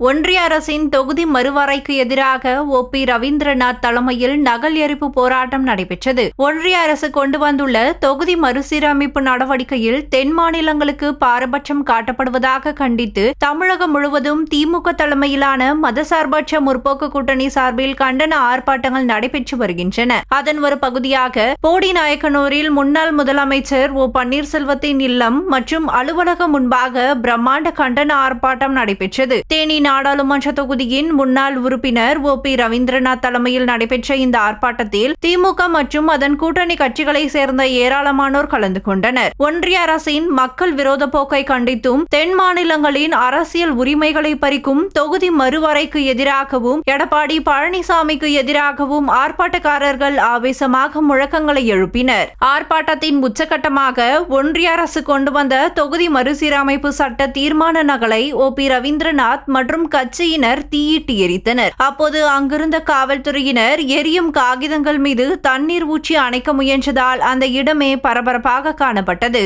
ஒன்றிய அரசின் தொகுதி மறுவரைக்கு எதிராக பி ரவீந்திரநாத் தலைமையில் நகல் எரிப்பு போராட்டம் நடைபெற்றது. ஒன்றிய அரசு கொண்டு வந்துள்ள தொகுதி மறுசீரமைப்பு நடவடிக்கையில் தென் மாநிலங்களுக்கு பாரபட்சம் காட்டப்படுவதாக கண்டித்து தமிழகம் முழுவதும் திமுக தலைமையிலான மதசார்பற்ற முற்போக்கு கூட்டணி சார்பில் கண்டன ஆர்ப்பாட்டங்கள் நடைபெற்று வருகின்றன. அதன் ஒரு பகுதியாக போடிநாயக்கனூரில் முன்னாள் முதலமைச்சர் பன்னீர்செல்வத்தின் இல்லம் மற்றும் அலுவலகம் முன்பாக பிரம்மாண்ட கண்டன ஆர்ப்பாட்டம் நடைபெற்றது. தேனி நாடாளுமன்ற தொகுதியின் முன்னாள் உறுப்பினர் பி ரவீந்திரநாத் தலைமையில் நடைபெற்ற இந்த ஆர்ப்பாட்டத்தில் திமுக மற்றும் அதன் கூட்டணி கட்சிகளை சேர்ந்த ஏராளமானோர் கலந்து கொண்டனர். ஒன்றிய அரசின் மக்கள் விரோத போக்கை கண்டித்தும் தென் மாநிலங்களின் அரசியல் உரிமைகளை பறிக்கும் தொகுதி மறுவரைக்கு எதிராகவும் எடப்பாடி பழனிசாமிக்கு எதிராகவும் ஆர்ப்பாட்டக்காரர்கள் ஆவேசமாக முழக்கங்களை எழுப்பினர். ஆர்ப்பாட்டத்தின் உச்சகட்டமாக ஒன்றிய அரசு கொண்டு வந்த தொகுதி மறுசீரமைப்பு சட்ட தீர்மான நகலை பி ரவீந்திரநாத் மற்றும் கட்சியினர் தீயிட்டு எரித்தனர். அப்போது அங்கிருந்த காவல்துறையினர் எரியும் காகிதங்கள் மீது தண்ணீர் ஊற்றி அணைக்க முயன்றதால் அந்த இடமே பரபரப்பாக காணப்பட்டது.